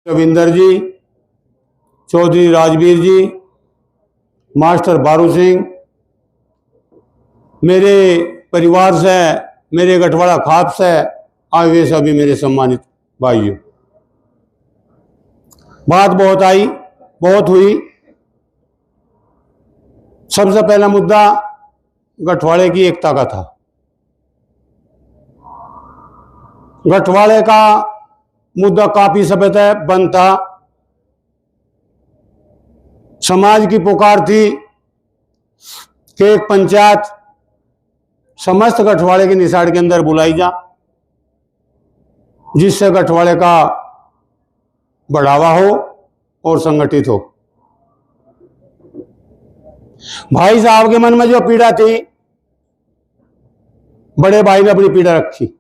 रविंदर जी, चौधरी राजवीर जी, master बारू सिंह, मेरे परिवार से, मेरे गठवाड़ा खाप से आए हुए सभी मेरे सम्मानित भाइयों। बात बहुत आई, बहुत हुई। सबसे पहला मुद्दा गठवाड़े की एकता का था। गठवाड़े का मुद्दा काफी समय तक बंद था। समाज की पुकार थी कि एक पंचायत समस्त गठवाड़े की निशान के अंदर बुलाई जा, जिससे गठवाड़े का बढ़ावा हो और संगठित हो। भाई साहब के मन में जो पीड़ा थी, बड़े भाई ने अपनी पीड़ा रखी।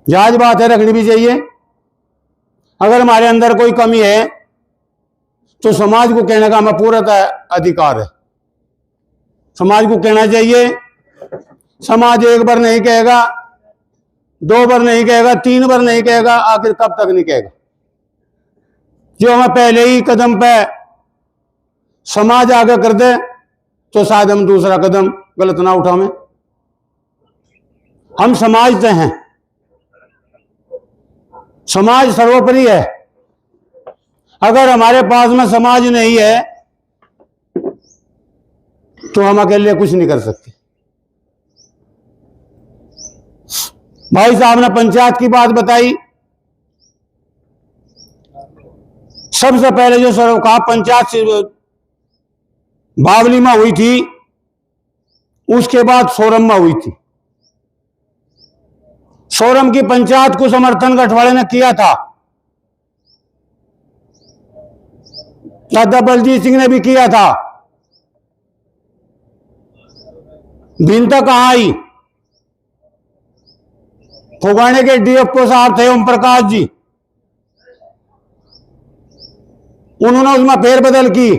जायज बात है, रखनी भी चाहिए। अगर हमारे अंदर कोई कमी है तो समाज को कहने का हमें पूरा अधिकार है। समाज को कहना चाहिए। समाज एक बार नहीं कहेगा, दो बार नहीं कहेगा, तीन बार नहीं कहेगा, आखिर कब तक नहीं कहेगा। जो हमें पहले ही कदम पे समाज आगे कर दे तो शायद हम दूसरा कदम गलत ना उठावें। हम समाज से हैं, समाज सर्वोपरि है। अगर हमारे पास में समाज नहीं है तो हम अकेले कुछ नहीं कर सकते। भाई साहब ने पंचायत की बात बताई। सबसे पहले जो सरोकार पंचायत बावली में हुई थी, उसके बाद सोरम में हुई थी। सोरम की पंचायत को समर्थन गठवाड़े ने किया था। दादा बलजीत सिंह ने भी किया था। भिन्नता कहां आई? फुगाने के डीएफओ साहब थे ओम प्रकाश जी, उन्होंने उसमें फेरबदल की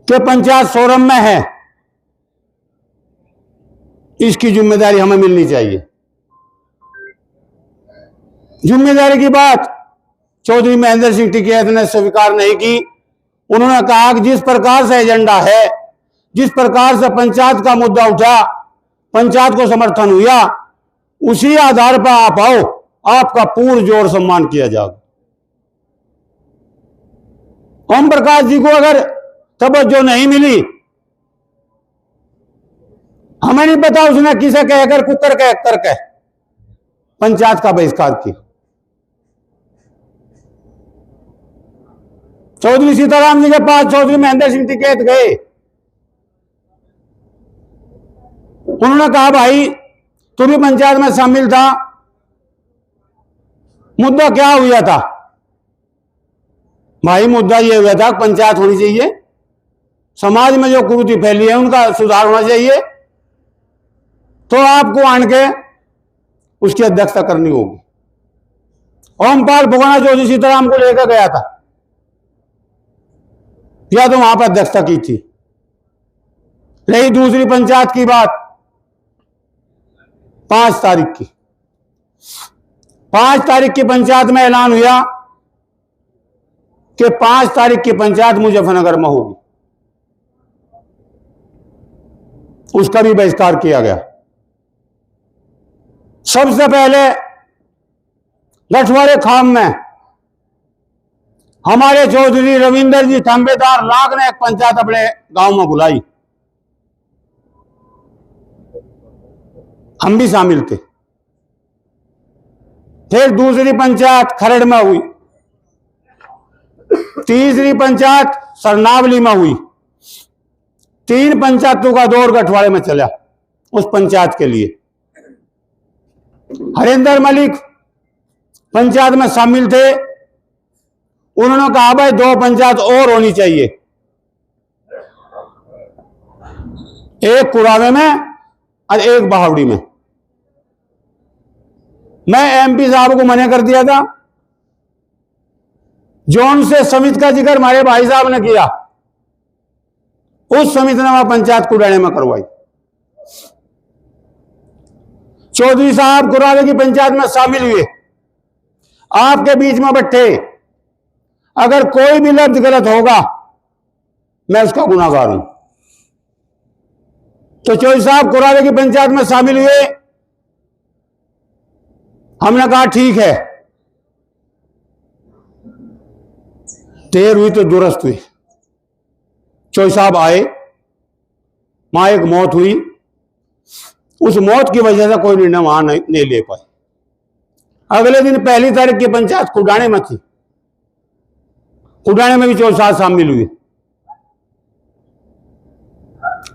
कि पंचायत सोरम में है, इसकी जिम्मेदारी हमें मिलनी चाहिए। जिम्मेदारी की बात चौधरी महेंद्र सिंह टिकैत ने स्वीकार नहीं की। उन्होंने कहा कि जिस प्रकार से एजेंडा है, जिस प्रकार से पंचायत का मुद्दा उठा, पंचायत को समर्थन हुआ, उसी आधार पर आप आओ, आपका पूर्ण जोर सम्मान किया जाएगा। ओम प्रकाश जी को अगर तवज्जो नहीं मिली, हमें नहीं पता उसने किसे कहकर कुकर कह करके पंचायत का बहिष्कार किया। चौधरी सीताराम जी के पास चौधरी महेंद्र सिंह टिकैत गए। उन्होंने कहा भाई तू भी पंचायत में शामिल था, मुद्दा क्या हुआ था? भाई मुद्दा यह हुआ था पंचायत होनी चाहिए, समाज में जो कुरीति फैली है उनका सुधार होना चाहिए, तो आपको आन के उसकी अध्यक्षता करनी होगी। ओमपाल भुगना चौधरी सीताराम को लेकर गया था, या तो वहां पर अध्यक्षता की थी। रही दूसरी पंचायत की बात, 5 तारीख की, 5 तारीख की पंचायत में ऐलान हुआ कि 5 तारीख की पंचायत मुजफ्फरनगर में होगी। उसका भी बहिष्कार किया गया। सबसे पहले गठवाड़े खाम में हमारे चौधरी रविंदर जी थांबेदार लाग ने एक पंचायत अपने गांव में बुलाई। हम भी शामिल थे। फिर दूसरी पंचायत खरड़ में हुई, तीसरी पंचायत सरनावली में हुई। 3 पंचायतों का दौर गठवाड़े में चला उस पंचायत के लिए। हरिंदर मलिक पंचायत में शामिल थे। उन्होंने कहा भाई 2 पंचायत और होनी चाहिए, एक कुड़ावे में और एक बहावड़ी में। मैं एमपी साहब को मना कर दिया था। जोन से समिति का जिक्र हमारे भाई साहब ने किया, उस समिति ने वहां पंचायत कुड़ाने में करवाई। चौधरी साहब कुरावे की पंचायत में शामिल हुए। आपके बीच में बैठे अगर कोई भी लफ्ज गलत होगा मैं उसका गुनाहगार हूं। तो चौधरी साहब कुरारे की पंचायत में शामिल हुए। हमने कहा ठीक है, देर हुई तो दुरुस्त हुई। चौधरी साहब आए, वहां एक मौत हुई। उस मौत की वजह से कोई निर्णय वहां नहीं ले पाए। अगले दिन 1 तारीख की पंचायत कुडाने में थी। कुडाने में भी चौधरी साहब शामिल हुए।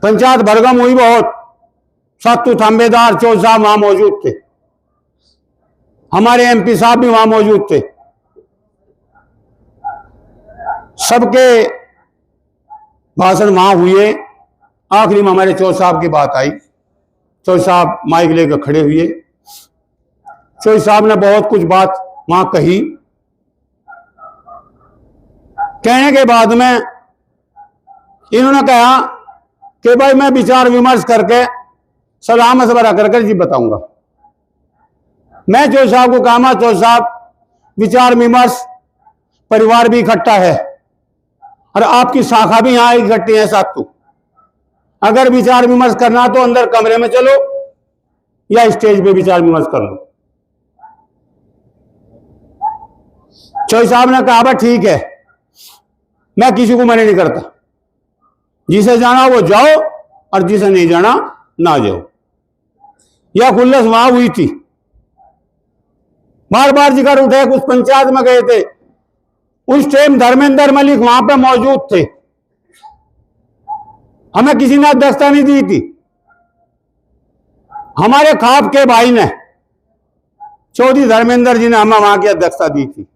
पंचायत भरगम हुई बहुत। सत्तू थांबेदार चौधरी साहब वहां मौजूद थे, हमारे एमपी साहब भी वहां मौजूद थे। सबके भाषण वहां हुए। आखिरी में हमारे चौधरी साहब की बात आई। चौधरी साहब माइक लेकर खड़े हुए। चौधरी साहब ने बहुत कुछ बात वहां कही। कहने के बाद में इन्होंने कहा कि भाई मैं विचार विमर्श करके सलाह मशवरा करके जी बताऊंगा। मैं चौधरी साहब को कहा, चौधरी साहब विचार विमर्श, परिवार भी इकट्ठा है और आपकी शाखा भी यहां इकट्ठी है सातू। अगर विचार विमर्श करना तो अंदर कमरे में चलो या स्टेज पे विचार विमर्श कर लो। चौधरी साहब ने कहा ठीक है, मैं किसी को मना नहीं करता, जिसे जाना वो जाओ और जिसे नहीं जाना ना जाओ। यह खुल्लस वहां हुई थी। बार बार जिक्र उठे, उस पंचायत में गए थे। उस टाइम धर्मेंद्र मलिक वहां पे मौजूद थे। हमें किसी ने अध्यक्षता नहीं दी थी। हमारे खाप के भाई ने, चौधरी धर्मेंद्र जी ने हमें वहां की अध्यक्षता दी थी।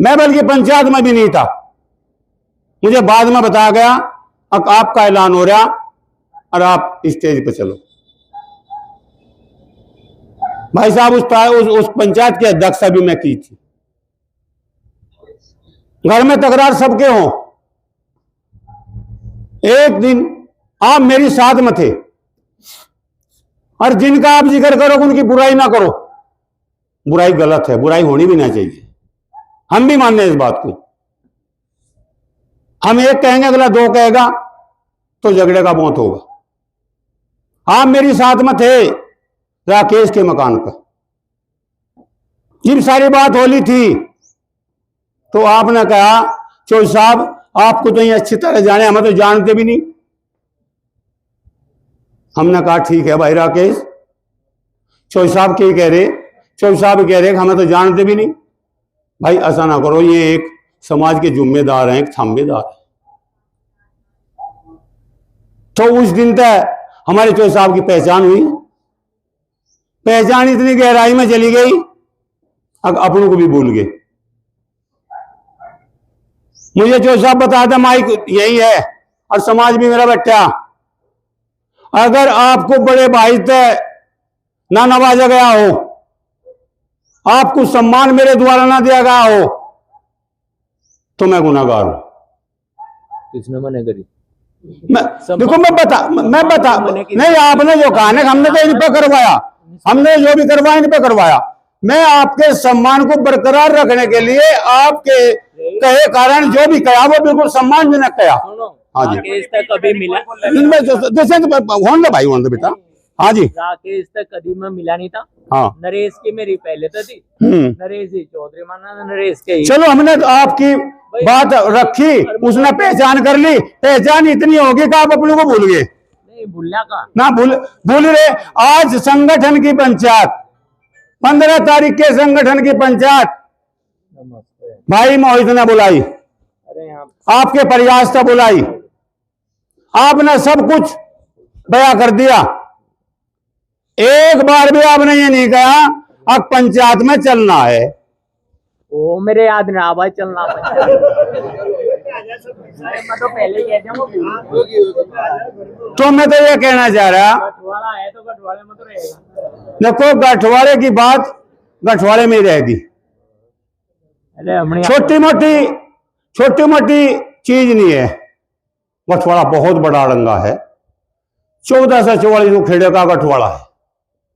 मैं बल्कि पंचायत में भी नहीं था। मुझे बाद में बताया गया अब आपका ऐलान हो रहा और आप स्टेज पे चलो। भाई साहब उस पंचायत की अध्यक्षता भी मैं की थी। घर में तकरार सबके हों। एक दिन आप मेरी साथ में थे और जिनका आप जिक्र करो उनकी बुराई ना करो। बुराई गलत है, बुराई होनी भी ना चाहिए। हम भी मानते हैं इस बात को। हम एक कहेंगे अगला दो कहेगा तो झगड़े का मौत होगा। आप मेरी साथ में थे राकेश के मकान पर। जब सारी बात होली थी तो आपने कहा चौधरी साहब आपको तो ये अच्छी तरह जाने, हमें तो जानते भी नहीं। हमने कहा ठीक है भाई राकेश, चौधरी साहब क्या कह रहे? चौधरी साहब कह रहे हमें तो जानते भी नहीं। भाई ऐसा ना करो, ये एक समाज के जिम्मेदार हैं, एक थांबेदार है। तो उस दिन तक हमारे चौधरी साहब की पहचान हुई। पहचान इतनी गहराई में चली गई अब अपनों को भी भूल गए। मुझे चौधरी साहब बताते माइक यही है और समाज भी मेरा बैठा। अगर आपको बड़े भाई से ना नवाजा गया हो, आपको सम्मान मेरे द्वारा ना दिया गया हो तो मैं गुनाहगार हूं। किसने मना करी? देखो मैं बता नहीं, आपने जो कहा ना हमने तो इन पे करवाया, हमने जो भी करवाया इन पे करवाया। मैं आपके सम्मान को बरकरार रखने के लिए आपके कहे कारण जो भी कहा वो बिल्कुल सम्मानजनक कहा। हाँ जी, राकेश तक कभी मिला? होने भाई होने बेटा। हाँ जी, राकेश तक कभी मैं मिला नहीं था। हाँ नरेश की मेरी पहले तो थी। नरेश ही चौधरी माना, नरेश के ही। चलो हमने तो आपकी बात रखी, उसने पहचान कर ली। पहचान इतनी होगी कि आप अपने को भूल गए। नहीं भूलना का ना भूल रहे। आज संगठन की पंचायत, 15 तारीख के संगठन की पंचायत भाई मोहित ने बुलाई, अरे आपके प्रयास से बुलाई। आपने सब कुछ बयां कर दिया। एक बार भी आपने ये नहीं कहा अब पंचायत में चलना है। वो मेरे याद ना भाई, चलना मैं तो पहले कह दिया। तो मैं तो ये कहना चाह रहा, गठवाड़ा है तो गठवाड़े में तो रहेगा। देखो गठवाड़े की बात गठवाड़े में ही रहेगी। छोटी मोटी चीज नहीं है। गठवाड़ा बहुत बड़ा रंगा है। 14 से 44 खेड़े का गठवाड़ा है।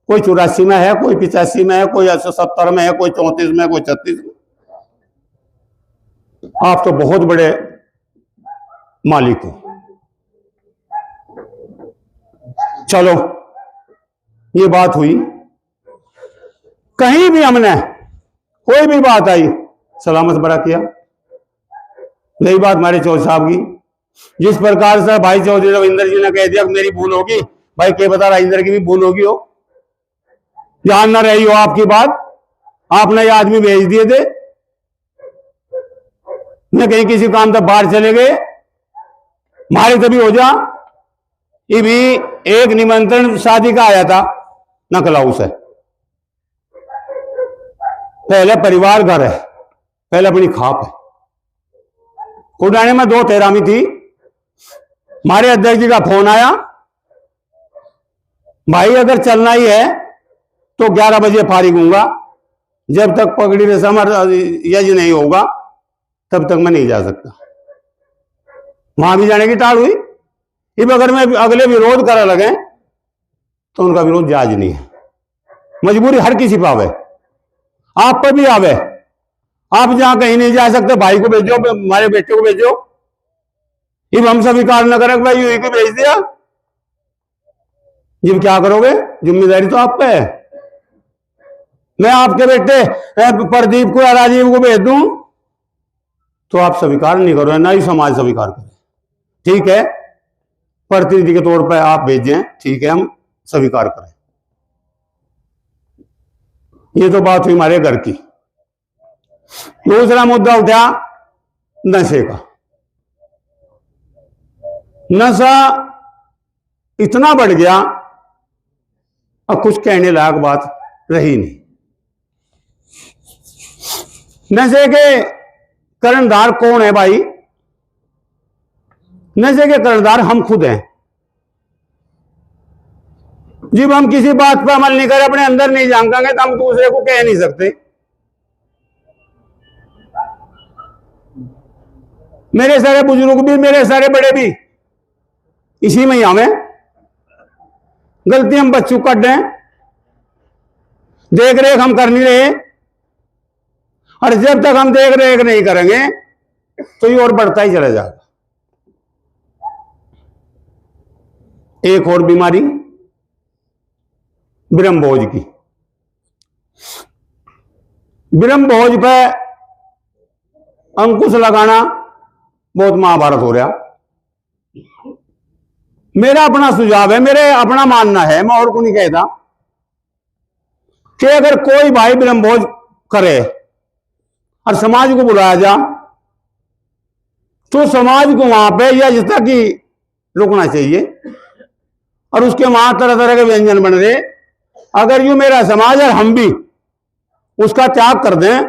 कोई 84 में है, कोई 85 में है, कोई 170 में है, कोई 34 में, कोई 36 में। आप तो बहुत बड़े मालिक हो। चलो, ये बात हुई। कहीं भी हमने कोई भी बात आई, सलामत बड़ा किया। यही बात हमारे चौधरी साहब की, जिस प्रकार से भाई चौधरी रविंदर जी ने कह दिया मेरी भूल होगी, भाई क्या बता रविंदर की भी भूल होगी हो, ध्यान न रही हो आपकी बात। आपने ये आदमी भेज दिए थे, न कहीं किसी काम तक बाहर चले गए, मारे तभी हो जा। ये भी एक निमंत्रण शादी का आया था नकलाऊ से। पहले परिवार घर है, पहले अपनी खाप है। कुडाने में 2 तेरामी थी, हमारे अध्यक्ष जी का फोन आया, भाई अगर चलना ही है तो 11 बजे फारिग हूंगा, जब तक पगड़ी रस्म यज नहीं होगा तब तक मैं नहीं जा सकता। वहां भी जाने की टाल हुई। अब अगर मैं अगले विरोध कर लगे तो उनका विरोध जायज नहीं है। मजबूरी हर किसी पर आवे, आप पर भी आवे। आप जहां कहीं नहीं जा सकते, भाई को भेजो, हमारे बेटे को भेजो। अब हम स्वीकार न करें भाई यूं को भेज दिया, जब क्या करोगे? जिम्मेदारी तो आप पे है। मैं आपके बेटे प्रदीप को या राजीव को भेज दूं तो आप स्वीकार नहीं करो, ना ही समाज स्वीकार करे। ठीक है, प्रतिनिधि के तौर पर आप भेजें, ठीक है, हम स्वीकार करें। ये तो बात हुई हमारे घर की। दूसरा मुद्दा उठा नशे का। नशा इतना बढ़ गया, अब कुछ कहने लायक बात रही नहीं। नशे के कर्णधार कौन है भाई? नशे के कर्णधार हम खुद हैं। जब हम किसी बात पर अमल नहीं करें, अपने अंदर नहीं झांकेंगे तो हम दूसरे को कह नहीं सकते। मेरे सारे बुजुर्ग भी, मेरे सारे बड़े भी इसी में ही हमें गलती हम बच्चों कर दें, देख रेख हम कर नहीं रहे। और जब तक हम देख रेख नहीं करेंगे तो ये और बढ़ता ही चला जाएगा। एक और बीमारी ब्रह्मभोज की। ब्रह्मभोज पे अंकुश लगाना बहुत महाभारत हो रहा। मेरा अपना सुझाव है, मेरे अपना मानना है, मैं और को नहीं कहता, कि अगर कोई भाई ब्रह्मभोज करे और समाज को बुलाया जा तो समाज को वहां पे यजता की रुकना चाहिए और उसके वहां तरह तरह के व्यंजन बन रहे। अगर यूं मेरा समाज और हम भी उसका त्याग कर दें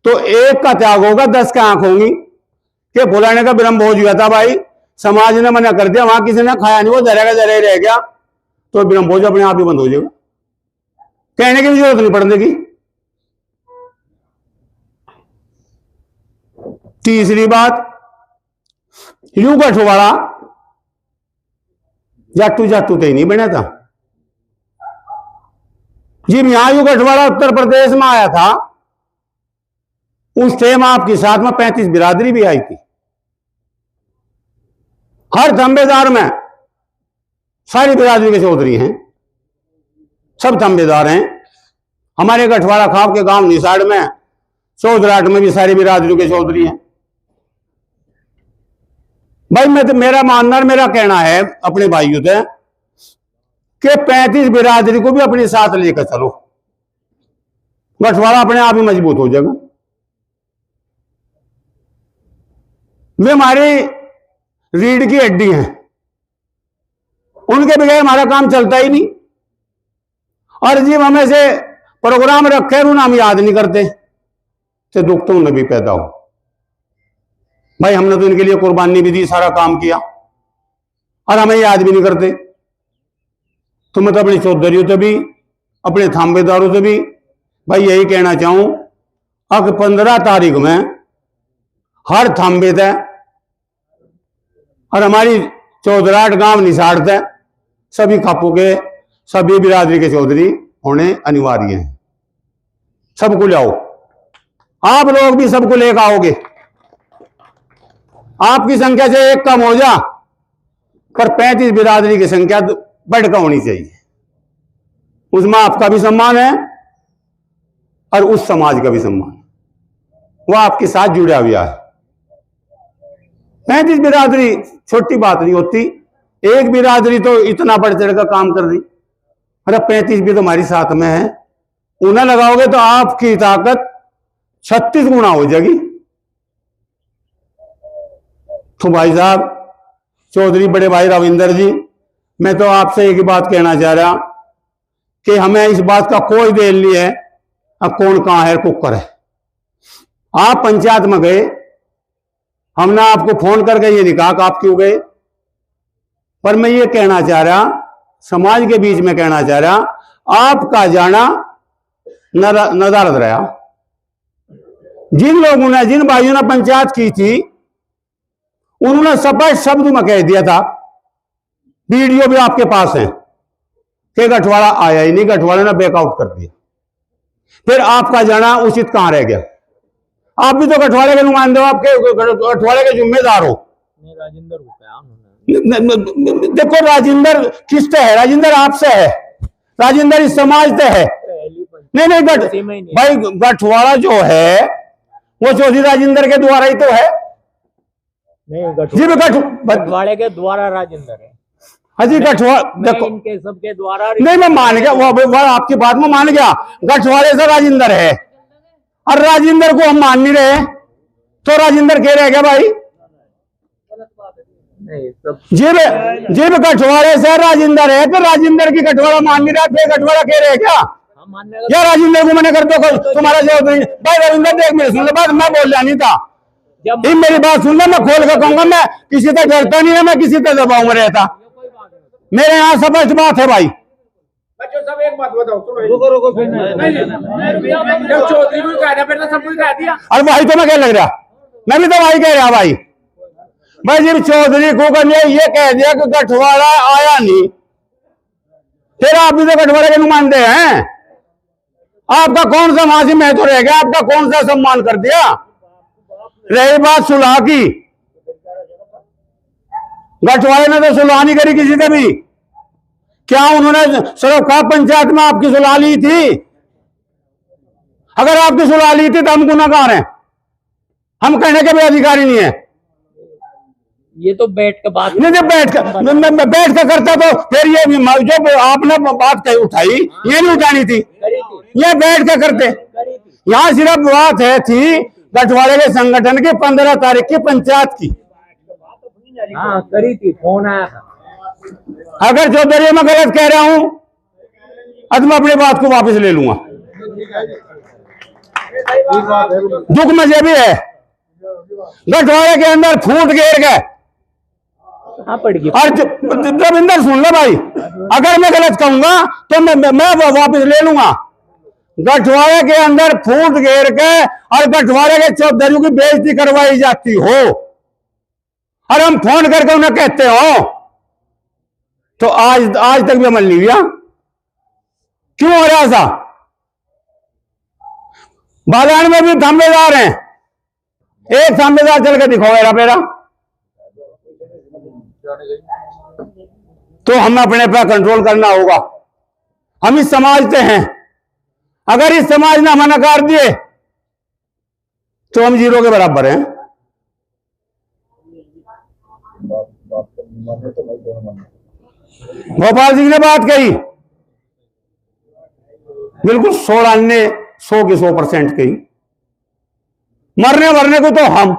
तो एक का त्याग होगा, 10 की आंख होंगी कि फुलाने का ब्रह्मभोज हुआ था भाई, समाज ने मना कर दिया, वहां किसी ने खाया नहीं, वो जरा का जरा ही रह गया, तो ब्रह्मभोज अपने आप ही बंद हो जाएगा। कहने की भी जरूरत नहीं पड़ने की। तीसरी बात, यूं गठवाड़ा जाटू जाटू तो ही नहीं बना था। जी यहां यूं गठवाड़ा उत्तर प्रदेश में आया था, उस टाइम आपके साथ में 35 बिरादरी भी आई थी। हर धंबेदार में सारी बिरादरी के चौधरी हैं, सब धंबेदार हैं। हमारे गठवाड़ा खाप के गांव निसाड़ में, चौधराट में भी सारी बिरादरी के चौधरी हैं। भाई मैं तो, मेरा मानना, मेरा कहना है अपने भाइयों से कि 35 बिरादरी को भी अपने साथ लेकर चलो, गठवाड़ा अपने आप ही मजबूत हो जाएगा। वे हमारी रीढ़ की हड्डी हैं, उनके बगैर हमारा काम चलता ही नहीं। और जीव हमें से प्रोग्राम रखे उन्हें हम याद नहीं करते, तो दुख तो उन्हें भी पैदा हो। भाई हमने तो इनके लिए कुर्बानी भी दी, सारा काम किया, और हमें याद भी नहीं करते। तो मैं तो अपनी चौधरियों से भी, अपने थांबेदारों से भी भाई यही कहना चाहूं, अब 15 तारीख में हर थांबे थे और हमारी चौधराट गांव निसाड़ थे, सभी खापों के सभी बिरादरी के चौधरी होने अनिवार्य हैं। सबको लाओ, आप लोग भी सबको लेकर आओगे। आपकी संख्या से एक कम हो जा, पर 35 बिरादरी की संख्या बढ़कर होनी चाहिए। उसमें आपका भी सम्मान है और उस समाज का भी सम्मान, वह आपके साथ जुड़ा हुआ है। 35 बिरादरी छोटी बात नहीं होती। एक बिरादरी तो इतना बढ़ चढ़ कर काम कर रही, अरे 35 भी तुम्हारी साथ में है, उन्हें लगाओगे तो आपकी ताकत 36 गुना हो जाएगी। तो भाई साहब, चौधरी बड़े भाई रविंदर जी, मैं तो आपसे एक ही बात कहना चाह रहा कि हमें इस बात का कोई देर नहीं है अब कौन कहां है कुकर है। आप पंचायत में गए, हमने आपको फोन करके ये नहीं कहा कि आप क्यों गए, पर मैं ये कहना चाह रहा, समाज के बीच में कहना चाह रहा, आपका जाना नदारद रहा। जिन लोगों ने, जिन भाइयों ने पंचायत की थी, उन्होंने स्पष्ट शब्द में कह दिया था, वीडियो भी आपके पास है, कि गठवाड़ा आया ही नहीं, गठवाड़े ने बैकआउट कर दिया। फिर आपका जाना उचित कहां रह गया? आप भी तो गठवाड़े के नुमाइंदे हो, आपके गठवाड़े के जिम्मेदार हो। राजेंद्र देखो, राजेंद्र किससे है? राजेंद्र आपसे है, राजेंद्र इस समाज से है। नहीं भाई, गठवाड़ा जो है वो चौधरी राजेंद्र के द्वारा ही तो है। गठवाड़े के द्वारा राजेंद्र है। हाजी, गठवाड़ा देखो, इनके सबके द्वारा नहीं, मैं मान गया, वो आपकी बात में मान गया, गठवाड़े से राजेंद्र है, और राजेंद्र को हम मान नहीं रहे, तो राजेंद्र क्या रह गया भाई? जीव गठवाड़े से राजेंद्र है, तो राजेंद्र की गठवाड़ा मान नहीं रहा, फिर गठवाड़ा क्या रह गया? या राजेंद्र को मैंने कर दो तुम्हारा जवाब नहीं भाई। रविंद्र देख, मेरी सुन लो बात, मैं बोल रहा नहीं था, मेरी बात सुन लो, मैं खोल कर कहूंगा, मैं किसी से डरता नहीं है, मैं किसी से दबाव में रहता, मेरे यहाँ स्पष्ट बात है भाई। बच्चों सब एक बात बताओ, रुको फिर चौधरी को कह दिया, सब कुछ कह दिया। अरे भाई, तो मैं क्या लग रहा, मैं भी तो भाई कह रहा भाई। भाई जब चौधरी को ये कह दिया कि गठवाड़ा आया नहीं, फिर आप भी तो गठवाड़े के नुमाइंदे हैं, आपका कौन सा मासी महत्व रह गया? आपका कौन सा सम्मान कर दिया? रही बात सुलह की, गठवाड़े ने तो सुलह नहीं करी किसी ने भी। क्या उन्होंने सरोखा पंचायत में आपकी सुलह ली थी? अगर आपकी सुलह ली थी तो हम गुनाहगार हैं, हम कहने के भी अधिकारी नहीं है। ये तो बैठ कर बात नहीं, बैठ कर करता तो फिर ये जो आपने बात उठाई, ये नहीं उठानी थी, ये बैठ कर करते। यहाँ सिर्फ बात है थी गठवाड़े के संगठन की 15 तारीख की पंचायत की। हाँ, करी थी, फोन आया था। अगर चौधरी मैं गलत कह रहा हूं तो मैं अपनी बात को वापस ले लूंगा। दुख मुझे भी है, गठवाड़े के अंदर फूट घेर गए। और रविंदर सुन लो भाई, अगर मैं गलत कहूंगा तो मैं वापस ले लूंगा। गठवाड़े के अंदर फूट घेर के और गठवाड़े के चौधरी की बेइज्जती करवाई जाती हो, और हम फोन करके उन्हें कहते हो, तो आज तक भी अमल नहीं हुआ। क्यों हो रहा ऐसा? बाजार में भी थांबेदार हैं, एक थांबेदार चल के दिखाओ मेरा पेरा, तो हमें अपने पे कंट्रोल करना होगा। हम इस समाज से हैं, अगर इस समाज ने हमें नकार दिए तो हम जीरो के बराबर हैं। गोपाल सिंह ने बात कही, बिल्कुल 100 की 100% कही। मरने को तो हम,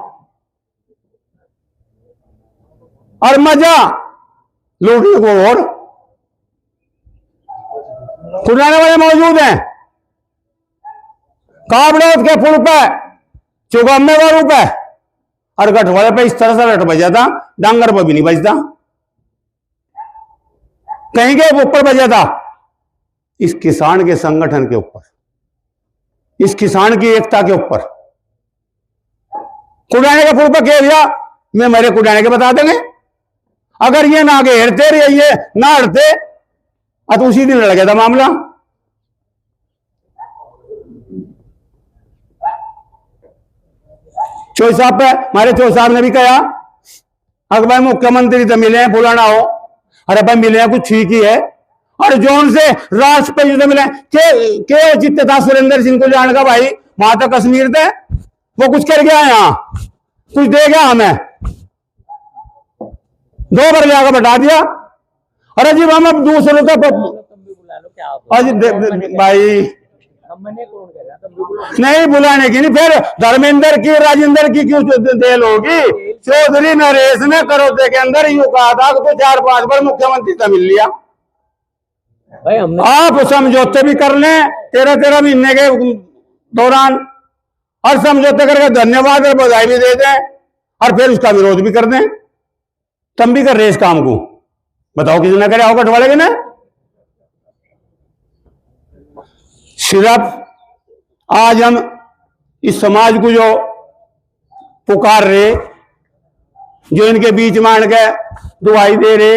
और मजा लूटने को और। खुदाने वाले मौजूद हैं, काबड़ौद के पुल पे, चुगम्मे वालों पे, और गठवाड़े पे इस तरह से रट बजा था, डांगर पर भी नहीं बजता, कहीं के ऊपर बजा था। इस किसान के संगठन के ऊपर, इस किसान की एकता के ऊपर। कुडाने के पुल पर कह दिया, मैं मेरे कुडाने के बता देंगे। अगर ये ना घेरते ये ना हटते, तो उसी दिन लड़ गया था मामला। चोई साहब पे हमारे चोई साहब ने भी कहा अगर भाई मुख्यमंत्री तो मिले हैं फुलाना हो, अरे भाई मिले हैं कुछ ठीक ही है। और जोन से राष्ट्रपति से मिले के चित्त था सुरेंद्र सिंह को जान का भाई वहां तक कश्मीर थे, वो कुछ कर गया यहाँ, कुछ दे गया हमें, 2 बार जाकर बता दिया। अरे जी हम अब दूसरों का तुम भी बुला लो क्या आप? अजी भाई मैंने कौन कह रहा? तुम भी बुला नहीं बुलाने की नहीं, फिर धर्मेंद्र की राजेंद्र की क्यों देल होगी? चौधरी नरेश ने करोते के अंदर यूं कहा था कि तो 4-5 बार मुख्यमंत्री तो मिल लिया। भाई हमने आप समझौते भी कर लें 13-13 महीने के दौरान, और समझौते करके धन्यवाद और बधाई भी दे दें, और फिर उसका विरोध भी कर दें, तब भी कर रहे इस काम को। बताओ किसी ने करे आओ कटवाले के ना? सिर्फ आज हम इस समाज को जो पुकार रहे, जो इनके बीच में आने के दुआई दे रहे,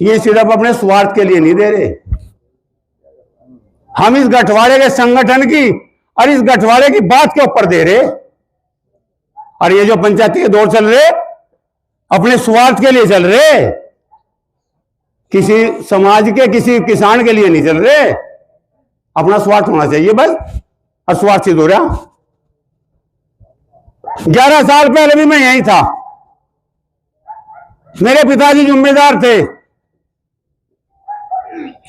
ये सिर्फ अपने स्वार्थ के लिए नहीं दे रहे। हम इस गठवाड़े के संगठन की और इस गठवाड़े की बात के ऊपर दे रहे। और ये जो पंचायती के दौर चल रहे अपने स्वार्थ के लिए चल रहे, किसी समाज के किसी किसान के लिए नहीं चल रहे। अपना स्वार्थ होना चाहिए बस, और स्वार्थ सिद्ध हो रहा। 11 साल पहले भी मैं यहीं था, मेरे पिताजी जिम्मेदार थे।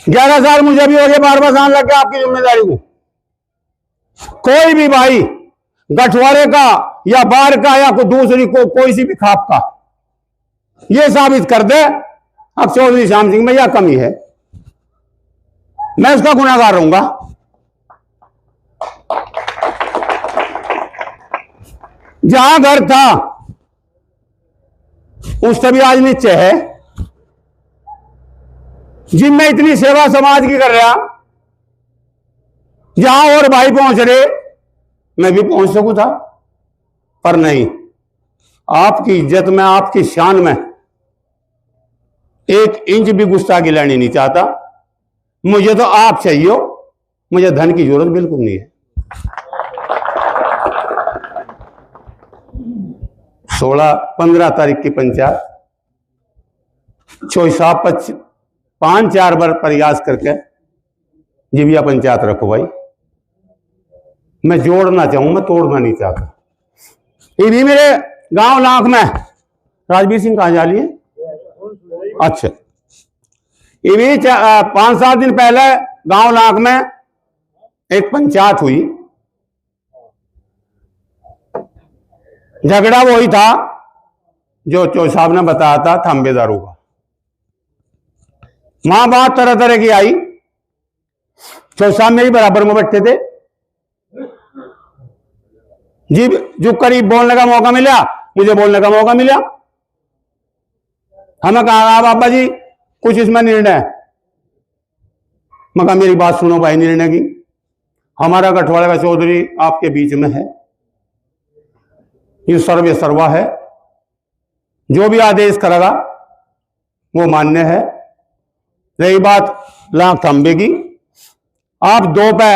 11 साल मुझे भी हो गए, 12 साल लग गया आपकी जिम्मेदारी को। कोई भी भाई गठवाड़े का या बार का या दूसरी कोई सी भी खाप का ये साबित कर दे अब चौधरी श्याम सिंह में यह कमी है, मैं उसका गुनाहगार रहूंगा। जहां घर था उससे भी आज नीचे है। जिन में इतनी सेवा समाज की कर रहा, जहां और भाई पहुंच रहे मैं भी पहुंच सकूं था, पर नहीं। आपकी इज्जत में, आपकी शान में 1 इंच भी गुस्ताखी लेनी नहीं चाहता। मुझे तो आप चाहिए हो, मुझे धन की जरूरत बिल्कुल नहीं है। 16-15 तारीख की पंचायत, चोई साहब 5-4 बार प्रयास करके जीविया पंचायत रखो भाई। मैं जोड़ना चाहूं, मैं तोड़ना नहीं चाहता। ये भी मेरे गांव लाख में राजवीर सिंह कहां जा रही है? अच्छा, ये भी 5-7 दिन पहले गांव लाख में एक पंचायत हुई। झगड़ा वही था जो चो साहब ने बताया था, थांबेदारों का। वहां बात तरह तरह की आई। चो साहब मेरी बराबर में बैठे थे जी, जो करीब बोलने का मौका मिला, मुझे बोलने का मौका मिला। हमें कहा बाबा जी कुछ इसमें निर्णय है। मैं कहा मेरी बात सुनो भाई, निर्णय की हमारा गठवाड़ा का चौधरी आपके बीच में है, ये सर्वे सर्वा है, जो भी आदेश करेगा वो मान्य है। रही बात लाख थांबे की, आप 2 पे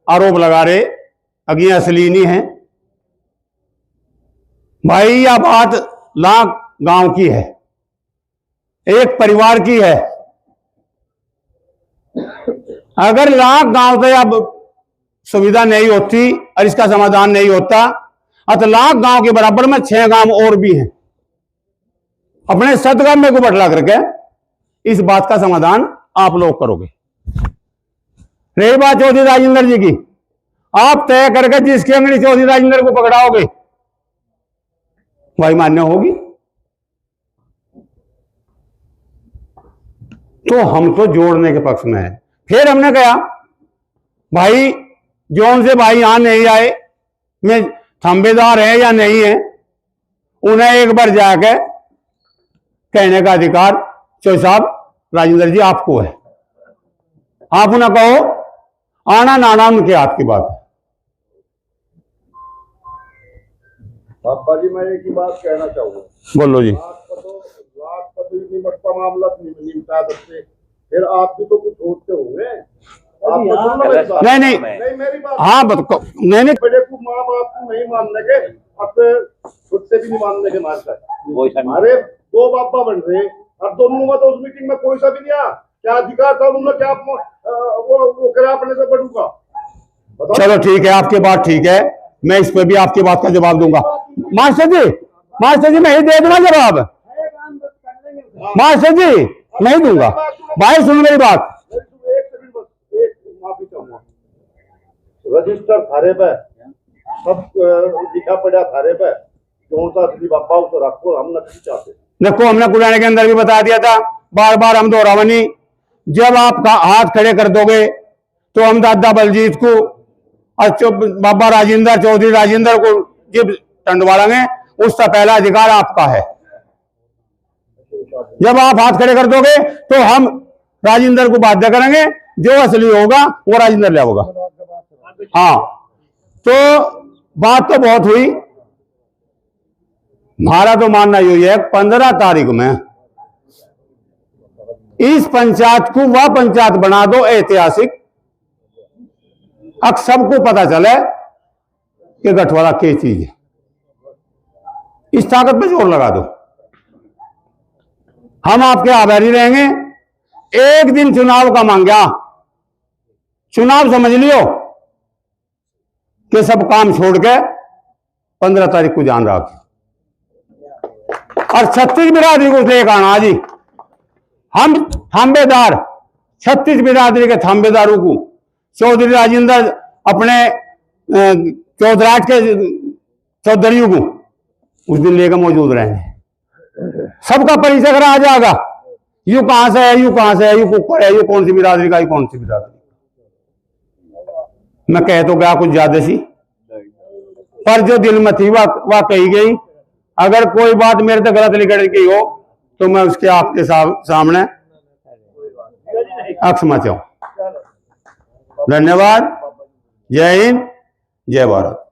आरोप लगा रहे, अगे असली नहीं है भाई। यह बात लाख गांव की है, एक परिवार की है। अगर लाख गांव से अब सुविधा नहीं होती और इसका समाधान नहीं होता, तो लाख गांव के बराबर में 6 गांव और भी हैं। अपने सदगम्य को बटला करके इस बात का समाधान आप लोग करोगे। रही बात चौधरी राजेंद्र जी की, आप तय करके जिसकी अंगड़ी चौधरी राजेंद्र को पकड़ाओगे वही मान्य होगी। तो हम तो जोड़ने के पक्ष में है। फिर हमने कहा भाई जौन से भाई यहां नहीं आए, मैं थांबेदार है या नहीं है, उन्हें एक बार जाके कहने का अधिकार चौधरी साहब राजेंद्र जी आपको है। आप उन्हें कहो, आना ना आना उनके हाथ की बात है। बाबा जी मैं एक ही बात कहना चाहूंगा। बोलो जी। लाख का तो निपटता मामला निपटा सकते, फिर आप भी तो कुछ सोचते होंगे। आपको सुनना मेरी बात। नहीं नहीं नहीं मेरी बात। हाँ नहीं नहीं बड़े को माँ बाप को नहीं मानने के, अब खुद से भी नहीं मानने के मारता है। हमारे दो बापा बन रहे और दोनों में तो उस मीटिंग में कोई सा भी नहीं आया। क्या अधिकार था उन्होंने, क्या वो करे अपने से बड़ू का? चलो ठीक है, आपकी बात ठीक है, मैं इस पे भी आपकी बात का जवाब दूंगा। मास्टर जी मैं ही दे दूंगा जवाब। मास्टर जी नहीं दूंगा। भाई सुनो मेरी बात। एक सेकंड बस, एक माफी चाहूंगा। रजिस्टर थारे पे सब लिखा पड़ा थारे पे, कौन सा असली बापा उसे रखो, हम नहीं चाहते। देखो हमने कुरान के अंदर भी बता दिया था, बार बार हम दोहरावनी। जब आप हाथ खड़े कर दोगे तो हम दादा बलजीत को और बाबा राजेंद्र चौधरी राजेंद्र को जब टंडवालेंगे, उसका पहला अधिकार आपका है। जब आप हाथ खड़े कर दोगे तो हम राजेंद्र को बाध्य करेंगे, जो असली होगा वो राजेंद्र ले होगा। हाँ तो बात तो बहुत हुई, हमारा तो मानना यही है 15 तारीख में इस पंचायत को वह पंचायत बना दो ऐतिहासिक, अब सबको पता चले कि गठवाला क्या चीज है। इस ताकत पे जोर लगा दो, हम आपके आभारी रहेंगे। एक दिन चुनाव का मांगा, चुनाव समझ लियो कि सब काम छोड़ के 15 तारीख को जान रख, और 36 बिरादरी को लेकर आना जी। हम थांबेदार 36 बिरादरी के थांबेदारों को, चौधरी राजेंद्र अपने चौधराज के चौधरियों को उस दिन लेकर मौजूद रहेंगे। सबका परिचय करा आ जाएगा, यू कहां से है, यू कहां से है, यू कुकर है, यू कौन सी बिरादरी का, यू कौन सी बिरादरी। मैं कह तो गया कुछ ज्यादा सी, पर जो दिल में थी वह कही गई। अगर कोई बात मेरे से गलत निकल गई हो तो मैं उसके आपके सामने क्षमा चाहूं। धन्यवाद। जय हिंद, जय भारत।